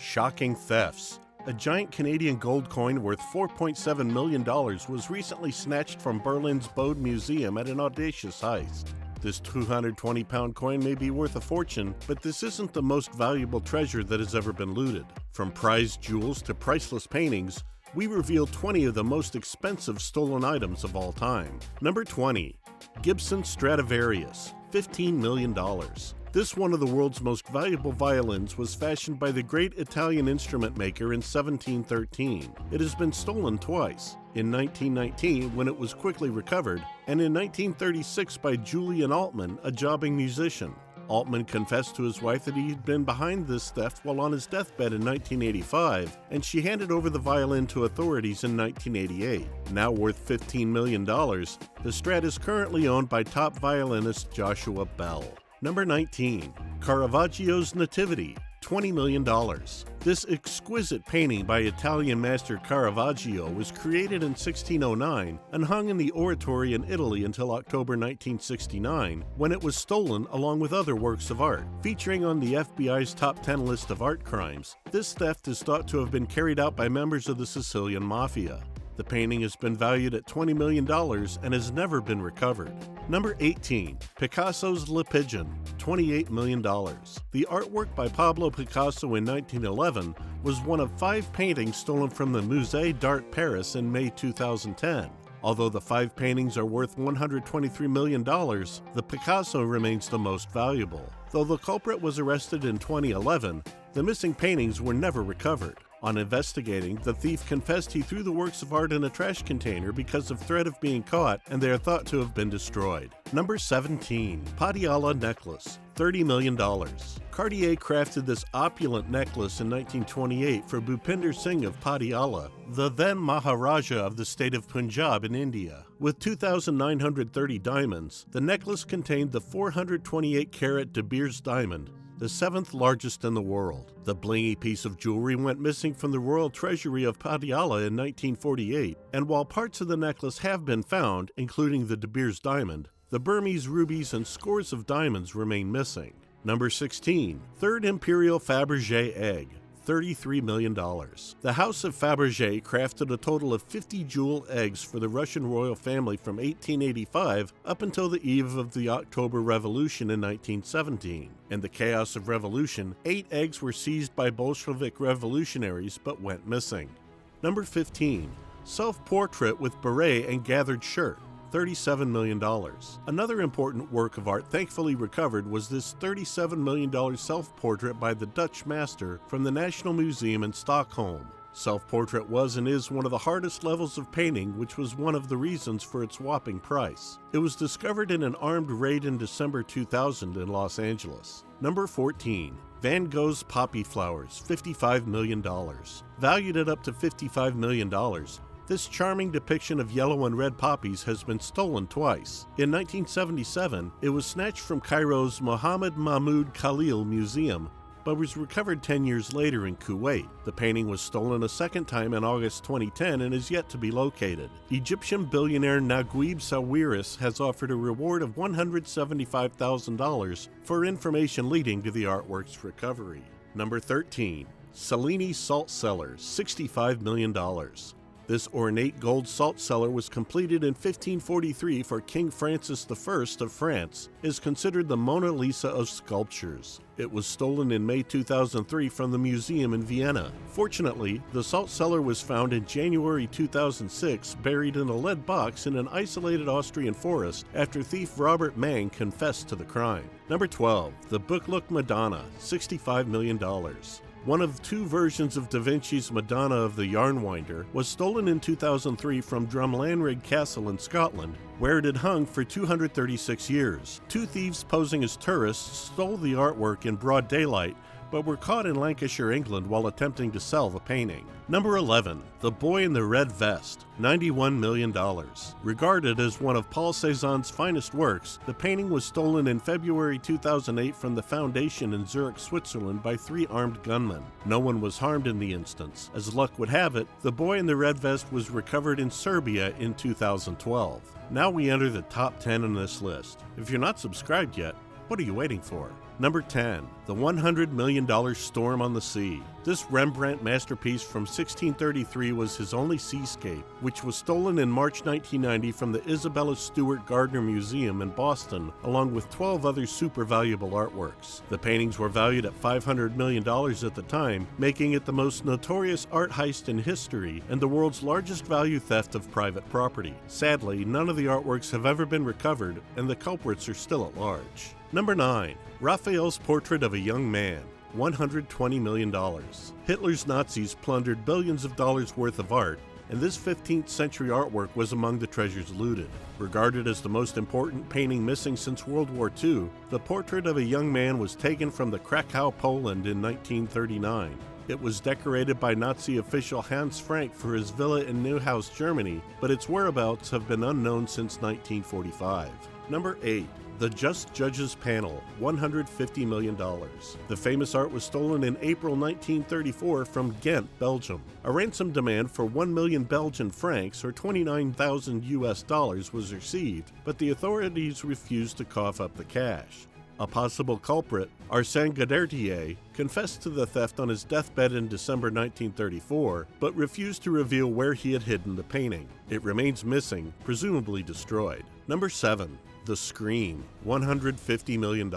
Shocking thefts. A giant Canadian gold coin worth $4.7 million was recently snatched from Berlin's Bode Museum at an audacious heist. This 220-pound coin may be worth a fortune, but this isn't the most valuable treasure that has ever been looted. From prized jewels to priceless paintings, we reveal 20 of the most expensive stolen items of all time. Number 20. Gibson Stradivarius, $15 million. This one of the world's most valuable violins was fashioned by the great Italian instrument maker in 1713. It has been stolen twice, in 1919 when it was quickly recovered, and in 1936 by Julian Altman, a jobbing musician. Altman confessed to his wife that he had been behind this theft while on his deathbed in 1985, and she handed over the violin to authorities in 1988. Now worth $15 million, the Strat is currently owned by top violinist Joshua Bell. Number 19. Caravaggio's Nativity, $20 million. This exquisite painting by Italian master Caravaggio was created in 1609 and hung in the Oratory in Italy until October 1969, when it was stolen along with other works of art. Featuring on the FBI's top 10 list of art crimes, this theft is thought to have been carried out by members of the Sicilian Mafia. The painting has been valued at $20 million and has never been recovered. Number 18. Picasso's Le Pigeon, $28 million. The artwork by Pablo Picasso in 1911 was one of 5 paintings stolen from the Musée d'Art Paris in May 2010. Although the 5 paintings are worth $123 million, the Picasso remains the most valuable. Though the culprit was arrested in 2011, the missing paintings were never recovered. On investigating, the thief confessed he threw the works of art in a trash container because of threat of being caught, and they are thought to have been destroyed. Number 17. Patiala Necklace, $30 million. Cartier crafted this opulent necklace in 1928 for Bhupinder Singh of Patiala, the then Maharaja of the state of Punjab in India. With 2,930 diamonds, the necklace contained the 428-carat De Beers diamond, the 7th largest in the world. The blingy piece of jewelry went missing from the royal treasury of Patiala in 1948, and while parts of the necklace have been found, including the De Beers diamond, the Burmese rubies and scores of diamonds remain missing. Number 16. Third Imperial Fabergé egg, $33 million. The House of Fabergé crafted a total of 50 jewel eggs for the Russian royal family from 1885 up until the eve of the October Revolution in 1917. In the chaos of revolution, 8 eggs were seized by Bolshevik revolutionaries but went missing. Number 15. Self-portrait with beret and gathered shirt, $37 million. Another important work of art thankfully recovered was this $37 million self-portrait by the Dutch master from the National Museum in Stockholm. Self-portrait was and is one of the hardest levels of painting, which was one of the reasons for its whopping price. It was discovered in an armed raid in December 2000 in Los Angeles. Number 14. Van Gogh's Poppy Flowers, $55 million. Valued at up to $55 million, this charming depiction of yellow and red poppies has been stolen twice. In 1977, it was snatched from Cairo's Mohammed Mahmoud Khalil Museum, but was recovered 10 years later in Kuwait. The painting was stolen a second time in August 2010 and is yet to be located. Egyptian billionaire Naguib Sawiris has offered a reward of $175,000 for information leading to the artwork's recovery. Number 13. Cellini Salt Cellar, $65 million. This ornate gold salt cellar was completed in 1543 for King Francis I of France, is considered the Mona Lisa of sculptures. It was stolen in May 2003 from the museum in Vienna. Fortunately, the salt cellar was found in January 2006 buried in a lead box in an isolated Austrian forest after thief Robert Mang confessed to the crime. Number 12. The Booklook Madonna, $65 million. One of 2 versions of Da Vinci's Madonna of the Yarnwinder was stolen in 2003 from Drumlanrig Castle in Scotland, where it had hung for 236 years. 2 thieves posing as tourists stole the artwork in broad daylight, but were caught in Lancashire, England while attempting to sell the painting. Number 11. The Boy in the Red Vest, $91 million. Regarded as one of Paul Cézanne's finest works, the painting was stolen in February 2008 from the Foundation in Zurich, Switzerland by 3 armed gunmen. No one was harmed in the instance. As luck would have it, The Boy in the Red Vest was recovered in Serbia in 2012. Now we enter the top 10 in this list. If you're not subscribed yet, what are you waiting for? Number 10. The $100 Million Storm on the Sea. This Rembrandt masterpiece from 1633 was his only seascape, which was stolen in March 1990 from the Isabella Stewart Gardner Museum in Boston, along with 12 other super valuable artworks. The paintings were valued at $500 million at the time, making it the most notorious art heist in history and the world's largest value theft of private property. Sadly, none of the artworks have ever been recovered, and the culprits are still at large. Number 9. Raphael's Portrait of a Young Man. $120 million. Hitler's Nazis plundered billions of dollars worth of art, and this 15th century artwork was among the treasures looted. Regarded as the most important painting missing since World War II, the Portrait of a Young Man was taken from the Krakow, Poland in 1939. It was decorated by Nazi official Hans Frank for his villa in Neuhaus, Germany, but its whereabouts have been unknown since 1945. Number 8. The Just Judges Panel, $150 million. The famous art was stolen in April 1934 from Ghent, Belgium. A ransom demand for 1 million Belgian francs, or $29,000 US, was received, but the authorities refused to cough up the cash. A possible culprit, Arsène Gadertier, confessed to the theft on his deathbed in December 1934, but refused to reveal where he had hidden the painting. It remains missing, presumably destroyed. Number 7. The Scream, $150 million.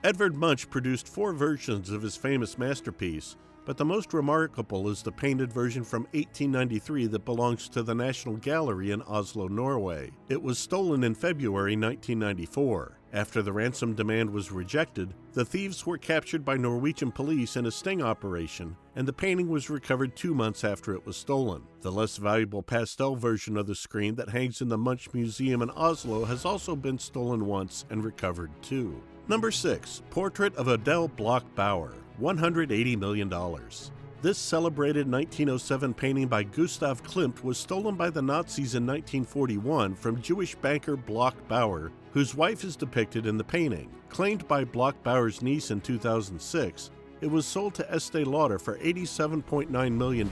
Edvard Munch produced 4 versions of his famous masterpiece, but the most remarkable is the painted version from 1893 that belongs to the National Gallery in Oslo, Norway. It was stolen in February 1994. After the ransom demand was rejected, the thieves were captured by Norwegian police in a sting operation, and the painting was recovered 2 months after it was stolen. The less valuable pastel version of the Scream that hangs in the Munch Museum in Oslo has also been stolen once and recovered too. Number 6. Portrait of Adele Bloch-Bauer, $180 million. This celebrated 1907 painting by Gustav Klimt was stolen by the Nazis in 1941 from Jewish banker Bloch-Bauer, whose wife is depicted in the painting. Claimed by Bloch-Bauer's niece in 2006, it was sold to Estee Lauder for $87.9 million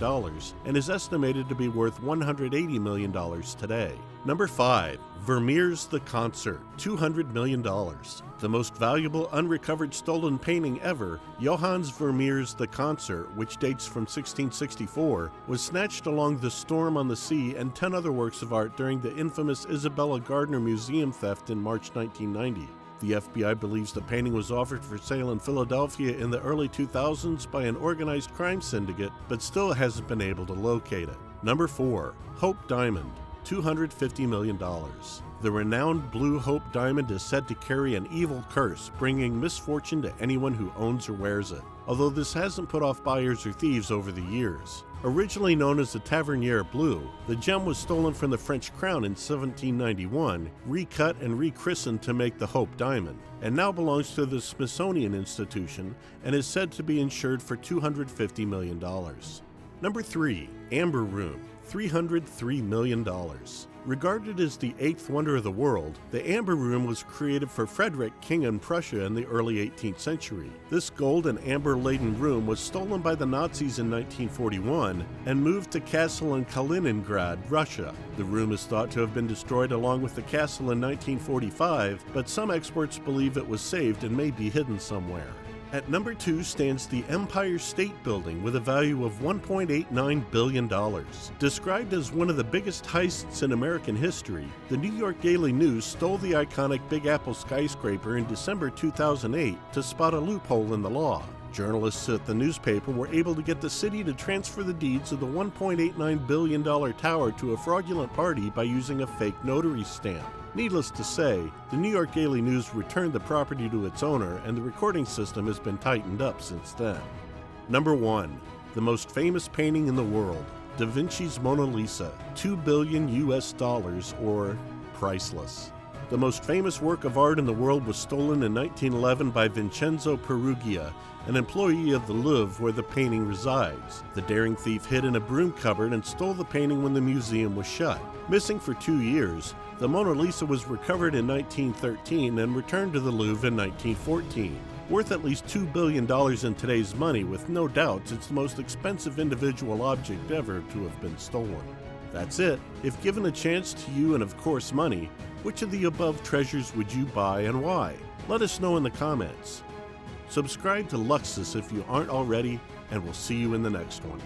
and is estimated to be worth $180 million today. Number 5. Vermeer's The Concert, $200 million. The most valuable unrecovered stolen painting ever, Johannes Vermeer's The Concert, which dates from 1664, was snatched along the Storm on the Sea and 10 other works of art during the infamous Isabella Gardner Museum theft in March 1990. The FBI believes the painting was offered for sale in Philadelphia in the early 2000s by an organized crime syndicate, but still hasn't been able to locate it. Number 4. Hope Diamond, $250 million. The renowned Blue Hope Diamond is said to carry an evil curse, bringing misfortune to anyone who owns or wears it, although this hasn't put off buyers or thieves over the years. Originally known as the Tavernier Blue, the gem was stolen from the French crown in 1791, recut and rechristened to make the Hope Diamond, and now belongs to the Smithsonian Institution and is said to be insured for $250 million. Number 3. Amber Room, $303 million. Regarded as the 8th wonder of the world, the Amber Room was created for Frederick, King of Prussia in the early 18th century. This gold and amber-laden room was stolen by the Nazis in 1941 and moved to castle in Kaliningrad, Russia. The room is thought to have been destroyed along with the castle in 1945, but some experts believe it was saved and may be hidden somewhere. At number 2 stands the Empire State Building with a value of $1.89 billion. Described as one of the biggest heists in American history, the New York Daily News stole the iconic Big Apple skyscraper in December 2008 to spot a loophole in the law. Journalists at the newspaper were able to get the city to transfer the deeds of the $1.89 billion tower to a fraudulent party by using a fake notary stamp. Needless to say, the New York Daily News returned the property to its owner, and the recording system has been tightened up since then. Number 1. The most famous painting in the world, Da Vinci's Mona Lisa, $2 billion or priceless. The most famous work of art in the world was stolen in 1911 by Vincenzo Peruggia, an employee of the Louvre where the painting resides. The daring thief hid in a broom cupboard and stole the painting when the museum was shut. Missing for 2 years, the Mona Lisa was recovered in 1913 and returned to the Louvre in 1914. Worth at least $2 billion in today's money, with no doubts it's the most expensive individual object ever to have been stolen. That's it. If given a chance to you and of course money, which of the above treasures would you buy and why? Let us know in the comments. Subscribe to Luxus if you aren't already, and we'll see you in the next one.